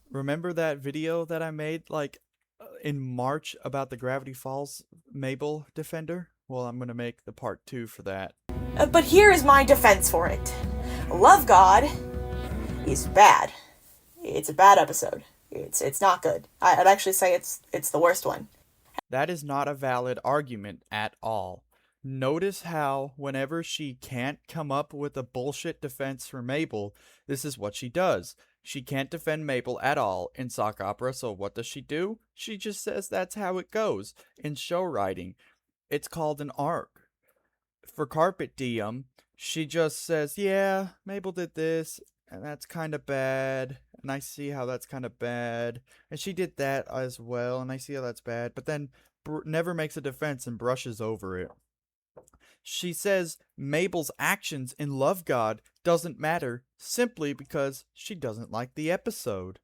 Remember that video that I made in March about the Gravity Falls Mabel Defender? Well, I'm gonna make the part 2 for that. But here is my defense for it. Love God is bad. It's a bad episode. It's not good. I'd actually say it's the worst one. That is not a valid argument at all. Notice how, whenever she can't come up with a bullshit defense for Mabel, this is what she does. She can't defend Mabel at all in sock opera, so what does she do? She just says that's how it goes. In show writing, it's called an arc. For Carpet Diem, she just says, yeah, Mabel did this, and that's kind of bad, and I see how that's kind of bad, and she did that as well, and I see how that's bad, but then never makes a defense and brushes over it. She says Mabel's actions in Love God doesn't matter simply because she doesn't like the episode.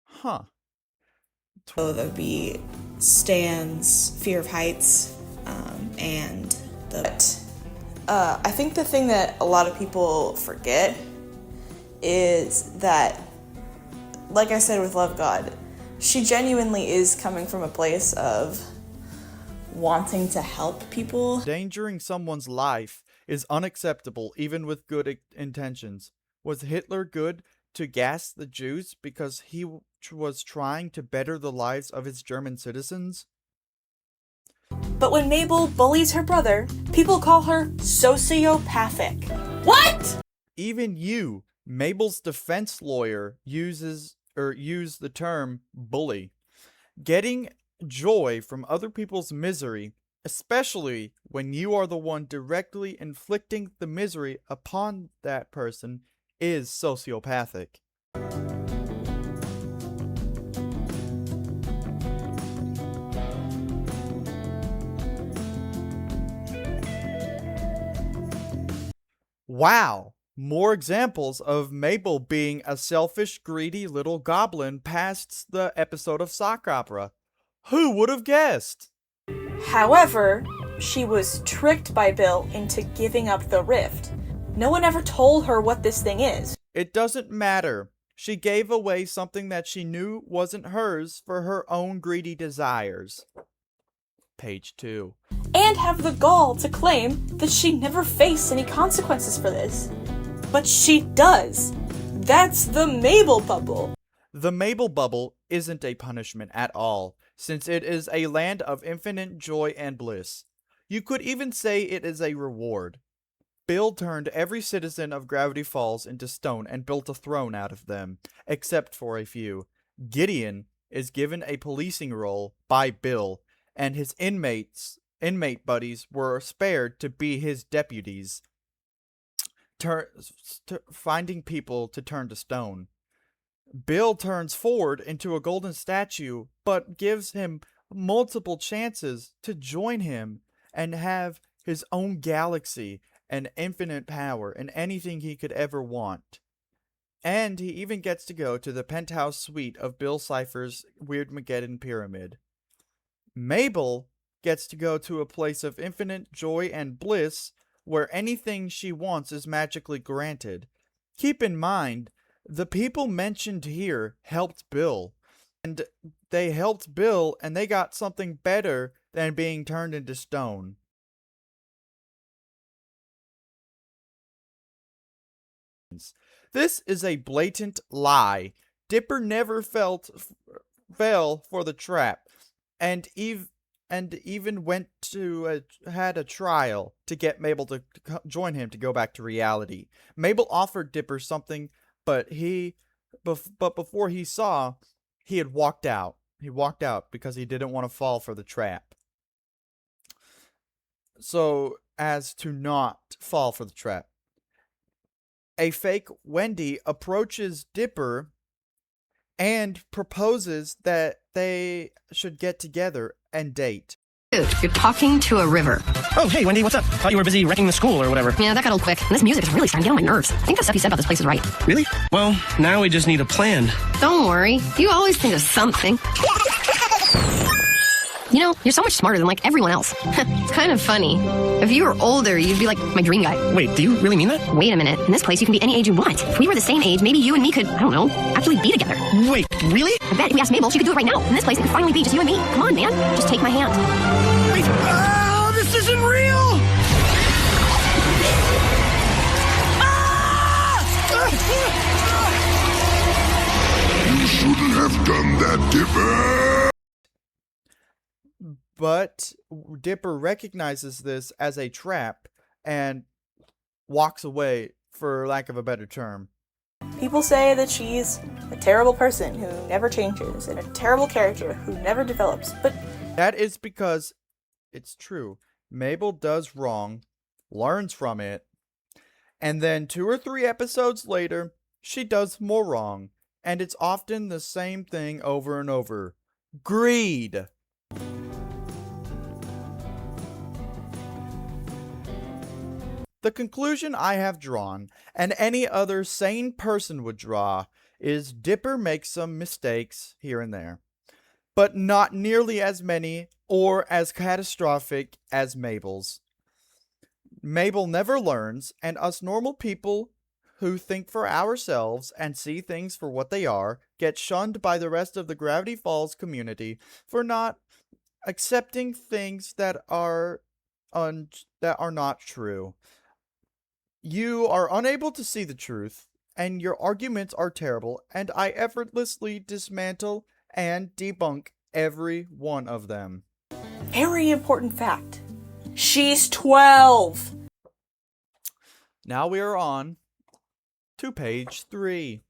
Huh. So that would be Stan's fear of heights, and I think the thing that a lot of people forget is that, like I said with Love God, she genuinely is coming from a place of wanting to help people. Endangering someone's life is unacceptable even with good intentions. Was Hitler good to gas the Jews because he was trying to better the lives of his German citizens? But when Mabel bullies her brother, people call her sociopathic. What? Even you, Mabel's defense lawyer, used the term bully. Getting joy from other people's misery, especially when you are the one directly inflicting the misery upon that person, is sociopathic. Wow! More examples of Mabel being a selfish, greedy little goblin past the episode of sock opera. Who would have guessed? However, she was tricked by Bill into giving up the rift. No one ever told her what this thing is. It doesn't matter. She gave away something that she knew wasn't hers for her own greedy desires. Page 2. And have the gall to claim that she never faced any consequences for this. But she does. That's the Mabel bubble. The Mabel bubble isn't a punishment at all, since it is a land of infinite joy and bliss. You could even say it is a reward. Bill turned every citizen of Gravity Falls into stone and built a throne out of them, except for a few. Gideon is given a policing role by Bill, and his inmate buddies were spared to be his deputies, finding people to turn to stone. Bill turns Ford into a golden statue, but gives him multiple chances to join him and have his own galaxy and infinite power and anything he could ever want. And he even gets to go to the penthouse suite of Bill Cipher's Weirdmageddon Pyramid. Mabel gets to go to a place of infinite joy and bliss where anything she wants is magically granted. Keep in mind, the people mentioned here helped Bill, and they helped Bill and they got something better than being turned into stone. This is a blatant lie. Dipper never fell for the trap, and even went to had a trial to get Mabel to join him to go back to reality. Mabel offered Dipper something, but before he saw, he had walked out. He walked out because he didn't want to fall for the trap. So as to not fall for the trap. A fake Wendy approaches Dipper and proposes that they should get together and date. Dude, you're talking to a river. Oh, hey, Wendy, what's up? Thought you were busy wrecking the school or whatever. Yeah, that got old quick. And this music is really starting to get on my nerves. I think the stuff you said about this place is right. Really? Well, now we just need a plan. Don't worry. You always think of something. You know, you're so much smarter than like everyone else. It's kind of funny. If you were older, you'd be like my dream guy. Wait, do you really mean that? Wait a minute. In this place, you can be any age you want. If we were the same age, maybe you and me could, I don't know, actually be together. Wait, really? I bet if we asked Mabel, she could do it right now. In this place, it could finally be just you and me. Come on, man. Just take my hand. Wait, this isn't real! You shouldn't have done that, Dipper! But Dipper recognizes this as a trap and walks away, for lack of a better term. People say that she's a terrible person who never changes and a terrible character who never develops, but That is because it's true. Mabel does wrong, learns from it, and then 2 or 3 episodes later, she does more wrong. And it's often the same thing over and over. Greed. The conclusion I have drawn, and any other sane person would draw, is Dipper makes some mistakes here and there, but not nearly as many or as catastrophic as Mabel's. Mabel never learns, and us normal people who think for ourselves and see things for what they are get shunned by the rest of the Gravity Falls community for not accepting things that are not true. You are unable to see the truth, and your arguments are terrible, and I effortlessly dismantle and debunk every one of them. very important fact. She's 12! Now we are on to page 3.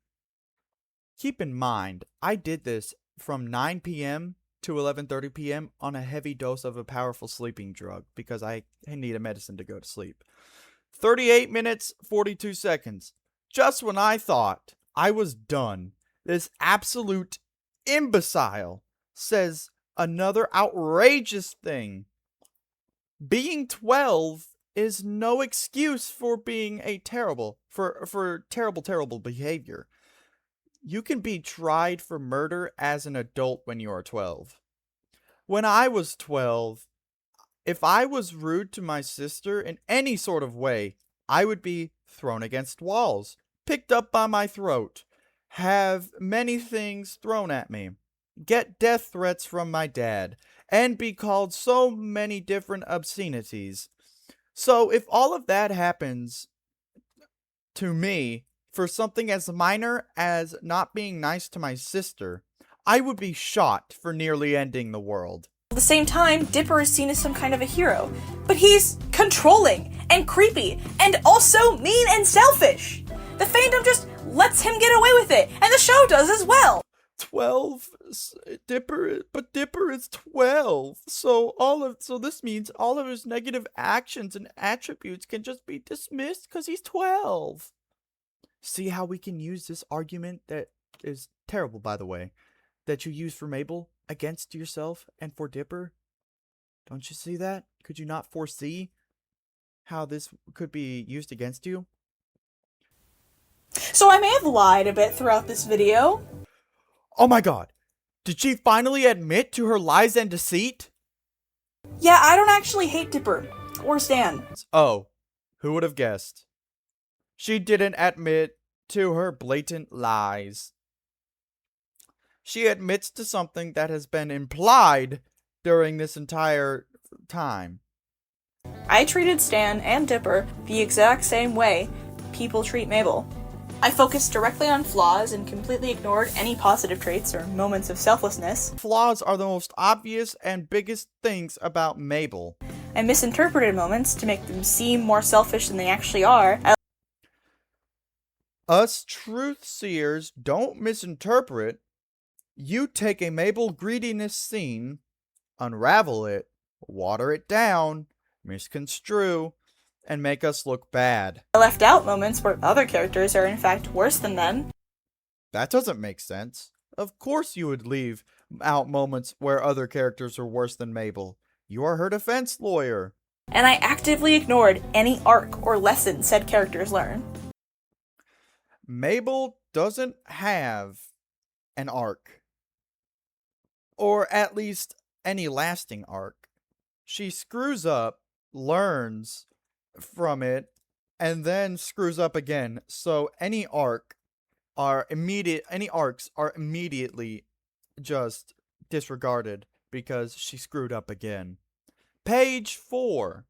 Keep in mind, I did this from 9 p.m. to 11:30 p.m. on a heavy dose of a powerful sleeping drug because I need a medicine to go to sleep. 38 minutes, 42 seconds. Just when I thought I was done, this absolute imbecile says another outrageous thing. Being 12 is no excuse for being a terrible behavior. You can be tried for murder as an adult when you are 12. When I was 12, if I was rude to my sister in any sort of way, I would be thrown against walls, picked up by my throat, have many things thrown at me, get death threats from my dad, and be called so many different obscenities. So if all of that happens to me for something as minor as not being nice to my sister, I would be shot for nearly ending the world. At the same time, Dipper is seen as some kind of a hero, but he's controlling and creepy and also mean and selfish. The fandom just lets him get away with it, and the show does as well. 12 Dipper is 12. So this means all of his negative actions and attributes can just be dismissed cuz he's 12. See how we can use this argument that is terrible, by the way, that you use for Mabel against yourself and for Dipper? Don't you see that? Could you not foresee how this could be used against you? So I may have lied a bit throughout this video. Oh my god! Did she finally admit to her lies and deceit? Yeah, I don't actually hate Dipper, or Stan. Oh, who would have guessed? She didn't admit to her blatant lies. She admits to something that has been implied during this entire time. I treated Stan and Dipper the exact same way people treat Mabel. I focused directly on flaws and completely ignored any positive traits or moments of selflessness. Flaws are the most obvious and biggest things about Mabel. I misinterpreted moments to make them seem more selfish than they actually are. Us truth seers don't misinterpret. You take a Mabel greediness scene, unravel it, water it down, misconstrue, and make us look bad. I left out moments where other characters are in fact worse than them. That doesn't make sense. Of course you would leave out moments where other characters are worse than Mabel. You are her defense lawyer. And I actively ignored any arc or lesson said characters learn. Mabel doesn't have an arc. Or at least any lasting arc. She screws up, learns from it, and then screws up again. So any arcs are immediately just disregarded because she screwed up again. Page 4.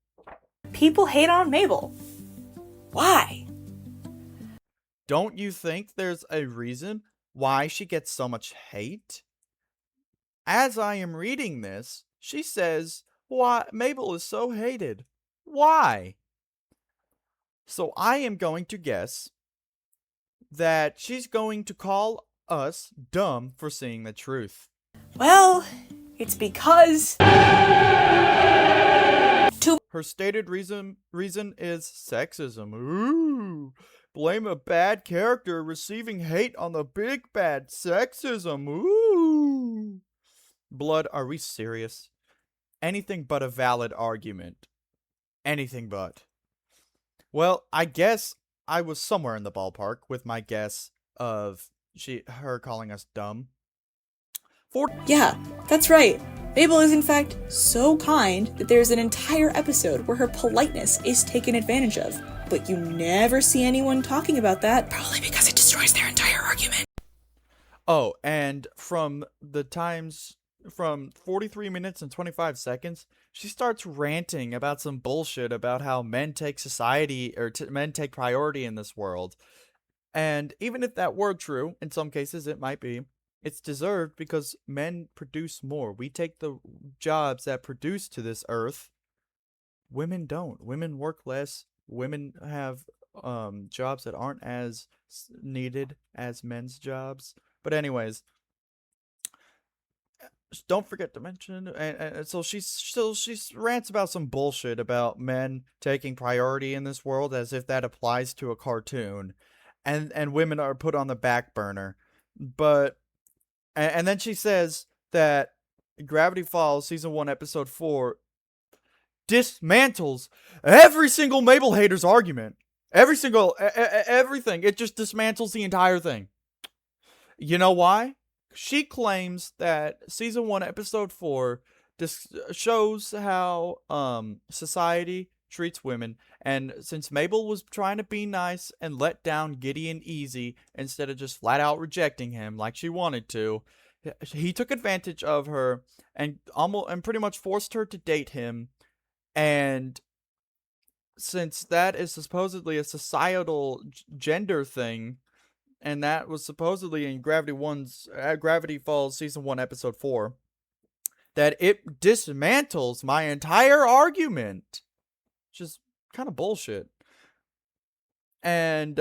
People hate on Mabel. Why? Don't you think there's a reason why she gets so much hate? As I am reading this, she says, "Why Mabel is so hated? Why?" So I am going to guess that she's going to call us dumb for seeing the truth. Well, it's because... Her stated reason is sexism. Ooh, blame a bad character receiving hate on the big bad sexism. Ooh. Blood, are we serious? Anything but a valid argument. Anything but. Well, I guess I was somewhere in the ballpark with my guess of her calling us dumb. Yeah, that's right. Mabel is in fact so kind that there's an entire episode where her politeness is taken advantage of. But you never see anyone talking about that, probably because it destroys their entire argument. Oh, and from 43 minutes and 25 seconds, she starts ranting about some bullshit about how men take men take priority in this world. And even if that were true, in some cases it might be, it's deserved because men produce more. We take the jobs that produce to this earth. Women don't. Women work less. Women have jobs that aren't as needed as men's jobs. But anyways, don't forget to mention, and so she rants about some bullshit about men taking priority in this world as if that applies to a cartoon, and women are put on the back burner. But and then she says that Gravity Falls season 1 episode 4 dismantles every single Mabel hater's argument. Everything. It just dismantles the entire thing. You know why? She claims that season 1 episode 4 shows how society treats women, and since Mabel was trying to be nice and let down Gideon easy instead of just flat out rejecting him like she wanted to, he took advantage of her and pretty much forced her to date him. And since that is supposedly a societal gender thing, and that was supposedly in Gravity Falls season 1 episode 4, that it dismantles my entire argument. Just kind of bullshit. And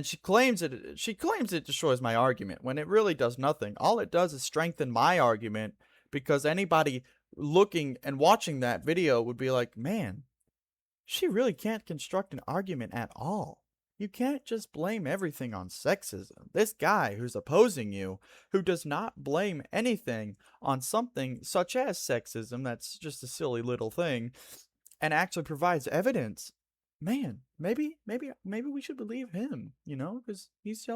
she claims it destroys my argument when it really does nothing. All it does is strengthen my argument, because anybody looking and watching that video would be like, man, she really can't construct an argument at all. You can't just blame everything on sexism. This guy who's opposing you, who does not blame anything on something such as sexism, that's just a silly little thing, and actually provides evidence, man, maybe we should believe him, because he's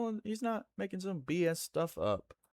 not making some BS stuff up.